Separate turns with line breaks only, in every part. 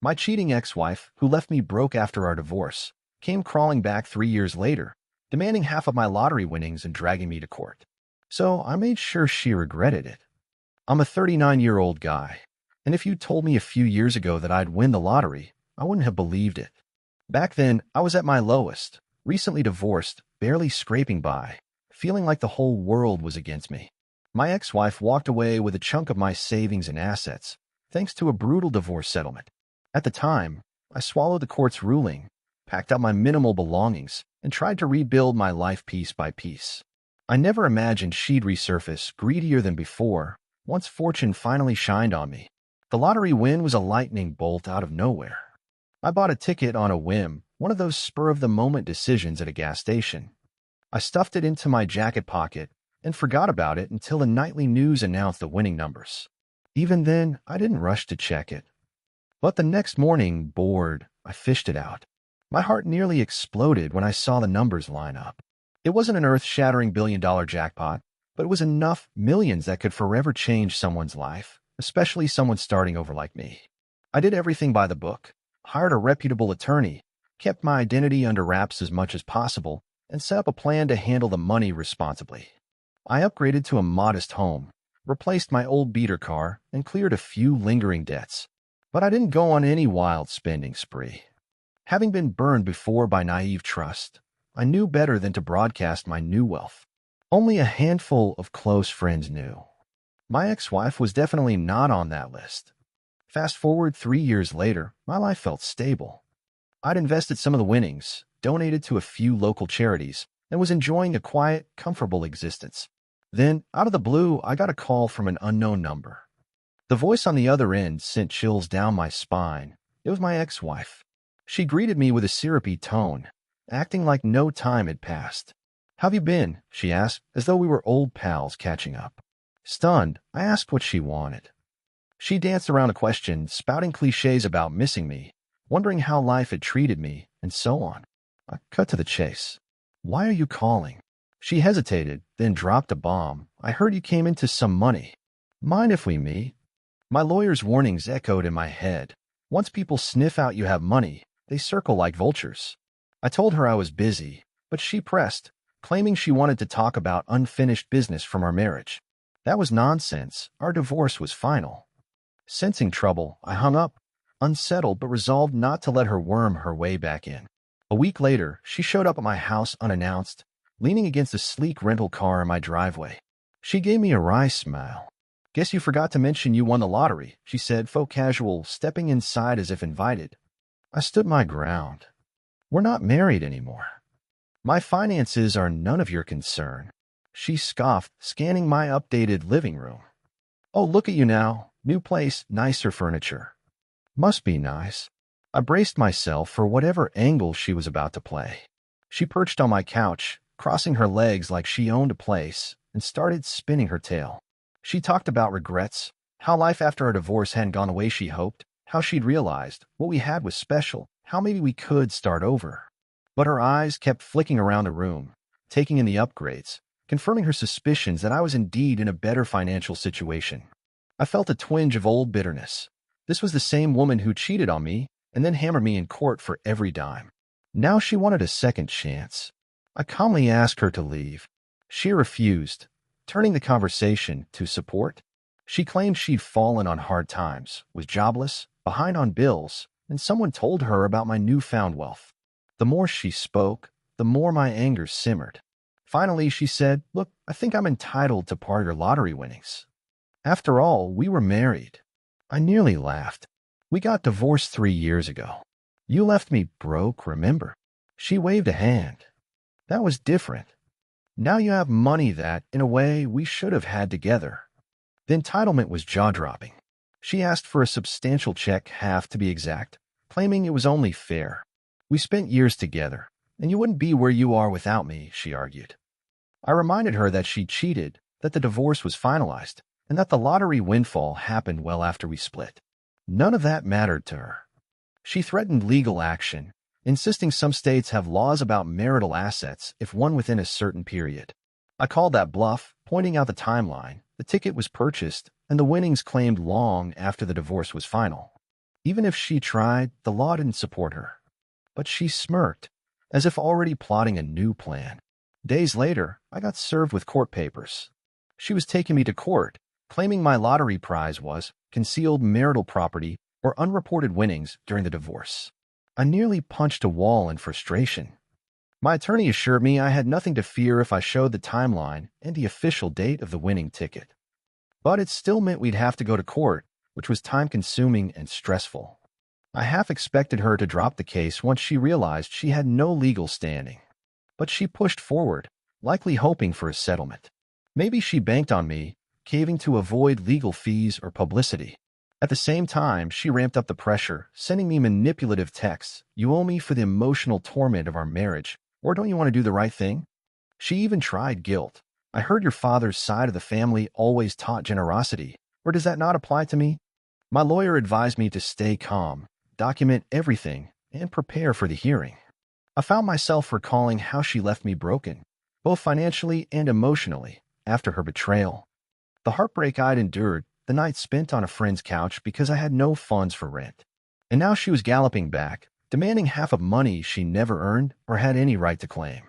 My cheating ex-wife, who left me broke after our divorce, came crawling back 3 years later, demanding half of my lottery winnings and dragging me to court. So I made sure she regretted it. I'm a 39-year-old guy, and if you told me a few years ago that I'd win the lottery, I wouldn't have believed it. Back then, I was at my lowest, recently divorced, barely scraping by, feeling like the whole world was against me. My ex-wife walked away with a chunk of my savings and assets, thanks to a brutal divorce settlement. At the time, I swallowed the court's ruling, packed up my minimal belongings, and tried to rebuild my life piece by piece. I never imagined she'd resurface, greedier than before, once fortune finally shined on me. The lottery win was a lightning bolt out of nowhere. I bought a ticket on a whim, one of those spur-of-the-moment decisions at a gas station. I stuffed it into my jacket pocket and forgot about it until the nightly news announced the winning numbers. Even then, I didn't rush to check it. But the next morning, bored, I fished it out. My heart nearly exploded when I saw the numbers line up. It wasn't an earth-shattering billion-dollar jackpot, but it was enough millions that could forever change someone's life, especially someone starting over like me. I did everything by the book, hired a reputable attorney, kept my identity under wraps as much as possible, and set up a plan to handle the money responsibly. I upgraded to a modest home, replaced my old beater car, and cleared a few lingering debts. But I didn't go on any wild spending spree. Having been burned before by naive trust, I knew better than to broadcast my new wealth. Only a handful of close friends knew. My ex-wife was definitely not on that list. Fast forward 3 years later, my life felt stable. I'd invested some of the winnings, donated to a few local charities, and was enjoying a quiet, comfortable existence. Then, out of the blue, I got a call from an unknown number. The voice on the other end sent chills down my spine. It was my ex-wife. She greeted me with a syrupy tone, acting like no time had passed. "How've you been?" she asked, as though we were old pals catching up. Stunned, I asked what she wanted. She danced around a question, spouting cliches about missing me, wondering how life had treated me, and so on. I cut to the chase. "Why are you calling?" She hesitated, then dropped a bomb. "I heard you came into some money. Mind if we meet?" My lawyer's warnings echoed in my head. Once people sniff out you have money, they circle like vultures. I told her I was busy, but she pressed, claiming she wanted to talk about unfinished business from our marriage. That was nonsense. Our divorce was final. Sensing trouble, I hung up, unsettled but resolved not to let her worm her way back in. A week later, she showed up at my house unannounced, leaning against a sleek rental car in my driveway. She gave me a wry smile. "Guess you forgot to mention you won the lottery," she said, faux casual, stepping inside as if invited. I stood my ground. "We're not married anymore. My finances are none of your concern." She scoffed, scanning my updated living room. "Oh, look at you now. New place, nicer furniture." Must be nice. I braced myself for whatever angle she was about to play. She perched on my couch, crossing her legs like she owned a place, and started spinning her tale. She talked about regrets, how life after our divorce hadn't gone the way she hoped, how she'd realized what we had was special, how maybe we could start over. But her eyes kept flicking around the room, taking in the upgrades, confirming her suspicions that I was indeed in a better financial situation. I felt a twinge of old bitterness. This was the same woman who cheated on me and then hammered me in court for every dime. Now she wanted a second chance. I calmly asked her to leave. She refused, turning the conversation to support. She claimed she'd fallen on hard times, was jobless, behind on bills, and someone told her about my newfound wealth. The more she spoke, the more my anger simmered. Finally, she said, "Look, I think I'm entitled to part of your lottery winnings. After all, we were married." I nearly laughed. "We got divorced 3 years ago. You left me broke, remember?" She waved a hand. "That was different. Now you have money that, in a way, we should have had together." The entitlement was jaw-dropping. She asked for a substantial check, half to be exact, claiming it was only fair. "We spent years together, and you wouldn't be where you are without me," she argued. I reminded her that she cheated, that the divorce was finalized, and that the lottery windfall happened well after we split. None of that mattered to her. She threatened legal action, insisting some states have laws about marital assets if won within a certain period. I called that bluff, pointing out the timeline. The ticket was purchased, and the winnings claimed long after the divorce was final. Even if she tried, the law didn't support her. But she smirked, as if already plotting a new plan. Days later, I got served with court papers. She was taking me to court, claiming my lottery prize was concealed marital property or unreported winnings during the divorce. I nearly punched a wall in frustration. My attorney assured me I had nothing to fear if I showed the timeline and the official date of the winning ticket. But it still meant we'd have to go to court, which was time-consuming and stressful. I half expected her to drop the case once she realized she had no legal standing. But she pushed forward, likely hoping for a settlement. Maybe she banked on me, caving to avoid legal fees or publicity. At the same time, she ramped up the pressure, sending me manipulative texts. You owe me for the emotional torment of our marriage, or don't you want to do the right thing? She even tried guilt. I heard your father's side of the family always taught generosity, or does that not apply to me? My lawyer advised me to stay calm, document everything, and prepare for the hearing. I found myself recalling how she left me broken, both financially and emotionally, after her betrayal. The heartbreak I'd endured, the night spent on a friend's couch because I had no funds for rent. And now she was galloping back, demanding half of money she never earned or had any right to claim.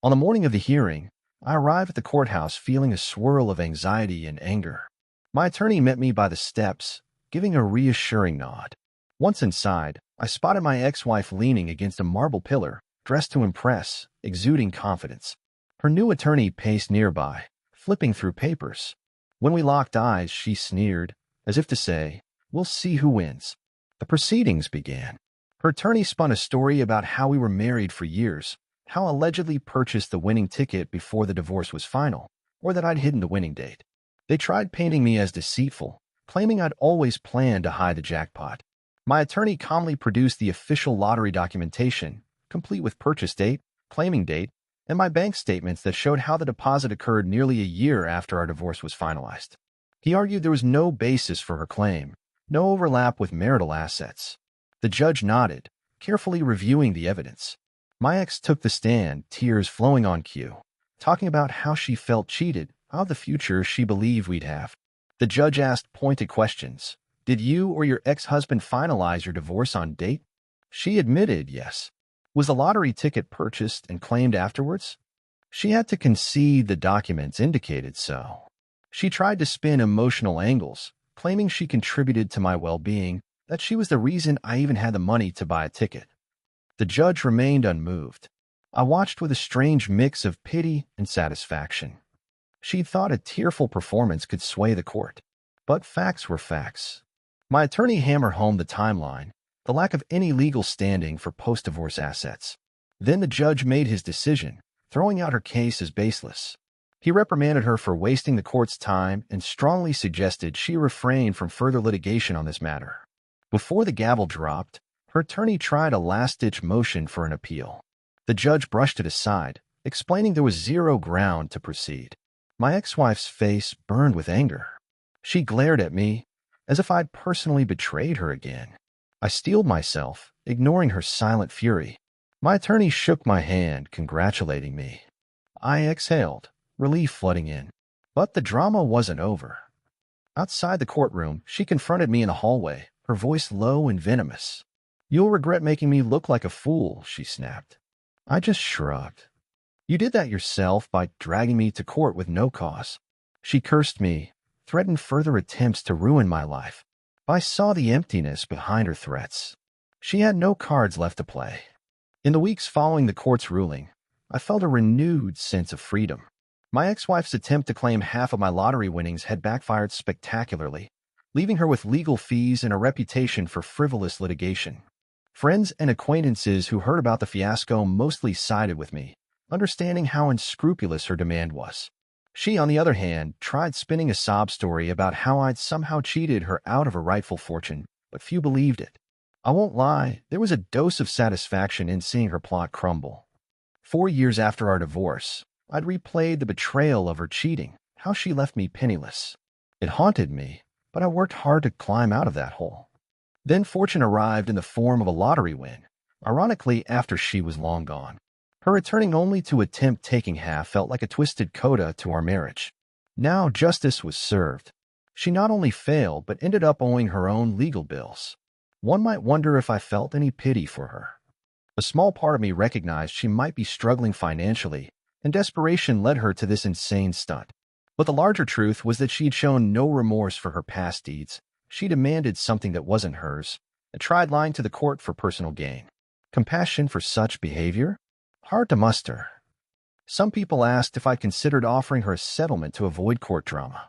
On the morning of the hearing, I arrived at the courthouse feeling a swirl of anxiety and anger. My attorney met me by the steps, giving a reassuring nod. Once inside, I spotted my ex-wife leaning against a marble pillar, dressed to impress, exuding confidence. Her new attorney paced nearby, flipping through papers. When we locked eyes, she sneered, as if to say, "We'll see who wins." The proceedings began. Her attorney spun a story about how we were married for years, how I allegedly purchased the winning ticket before the divorce was final, or that I'd hidden the winning date. They tried painting me as deceitful, claiming I'd always planned to hide the jackpot. My attorney calmly produced the official lottery documentation, complete with purchase date, claiming date, and my bank statements that showed how the deposit occurred nearly a year after our divorce was finalized. He argued there was no basis for her claim, no overlap with marital assets. The judge nodded, carefully reviewing the evidence. My ex took the stand, tears flowing on cue, talking about how she felt cheated, how the future she believed we'd have. The judge asked pointed questions. Did you or your ex-husband finalize your divorce on date? She admitted yes. Was the lottery ticket purchased and claimed afterwards? She had to concede the documents indicated so. She tried to spin emotional angles, claiming she contributed to my well-being, that she was the reason I even had the money to buy a ticket. The judge remained unmoved. I watched with a strange mix of pity and satisfaction. She'd thought a tearful performance could sway the court. But facts were facts. My attorney hammered home the timeline, the lack of any legal standing for post-divorce assets. Then the judge made his decision, throwing out her case as baseless. He reprimanded her for wasting the court's time and strongly suggested she refrain from further litigation on this matter. Before the gavel dropped, her attorney tried a last-ditch motion for an appeal. The judge brushed it aside, explaining there was zero ground to proceed. My ex-wife's face burned with anger. She glared at me, as if I'd personally betrayed her again. I steeled myself, ignoring her silent fury. My attorney shook my hand, congratulating me. I exhaled, relief flooding in. But the drama wasn't over. Outside the courtroom, she confronted me in the hallway, her voice low and venomous. "You'll regret making me look like a fool," she snapped. I just shrugged. "You did that yourself by dragging me to court with no cause." She cursed me, threatened further attempts to ruin my life. I saw the emptiness behind her threats. She had no cards left to play. In the weeks following the court's ruling, I felt a renewed sense of freedom. My ex-wife's attempt to claim half of my lottery winnings had backfired spectacularly, leaving her with legal fees and a reputation for frivolous litigation. Friends and acquaintances who heard about the fiasco mostly sided with me, understanding how unscrupulous her demand was. She, on the other hand, tried spinning a sob story about how I'd somehow cheated her out of her rightful fortune, but few believed it. I won't lie, there was a dose of satisfaction in seeing her plot crumble. 4 years after our divorce, I'd replayed the betrayal of her cheating, how she left me penniless. It haunted me, but I worked hard to climb out of that hole. Then fortune arrived in the form of a lottery win, ironically after she was long gone. Her returning only to attempt taking half felt like a twisted coda to our marriage. Now justice was served. She not only failed, but ended up owing her own legal bills. One might wonder if I felt any pity for her. A small part of me recognized she might be struggling financially, and desperation led her to this insane stunt. But the larger truth was that she'd shown no remorse for her past deeds. She demanded something that wasn't hers, and tried lying to the court for personal gain. Compassion for such behavior? Hard to muster. Some people asked if I considered offering her a settlement to avoid court drama.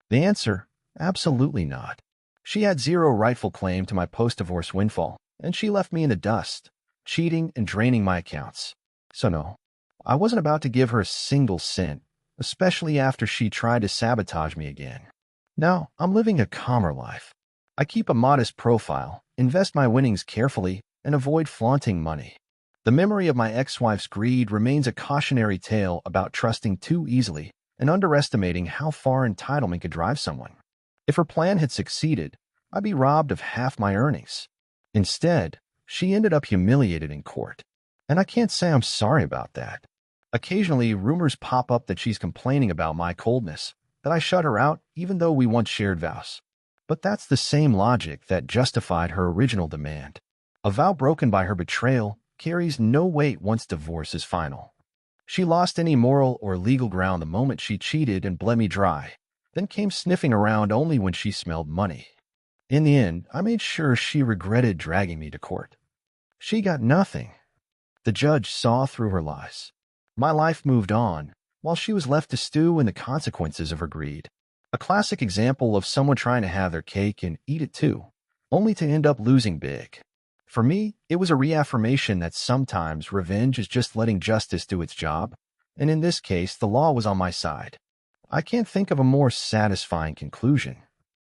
The answer? Absolutely not. She had zero rightful claim to my post-divorce windfall, and she left me in the dust, cheating and draining my accounts. So no, I wasn't about to give her a single cent, especially after she tried to sabotage me again. Now, I'm living a calmer life. I keep a modest profile, invest my winnings carefully, and avoid flaunting money. The memory of my ex-wife's greed remains a cautionary tale about trusting too easily and underestimating how far entitlement could drive someone. If her plan had succeeded, I'd be robbed of half my earnings. Instead, she ended up humiliated in court. And I can't say I'm sorry about that. Occasionally, rumors pop up that she's complaining about my coldness, that I shut her out even though we once shared vows. But that's the same logic that justified her original demand. A vow broken by her betrayal carries no weight once divorce is final. She lost any moral or legal ground the moment she cheated and bled me dry, then came sniffing around only when she smelled money. In the end, I made sure she regretted dragging me to court. She got nothing. The judge saw through her lies. My life moved on, while she was left to stew in the consequences of her greed. A classic example of someone trying to have their cake and eat it too, only to end up losing big. For me, it was a reaffirmation that sometimes revenge is just letting justice do its job, and in this case, the law was on my side. I can't think of a more satisfying conclusion.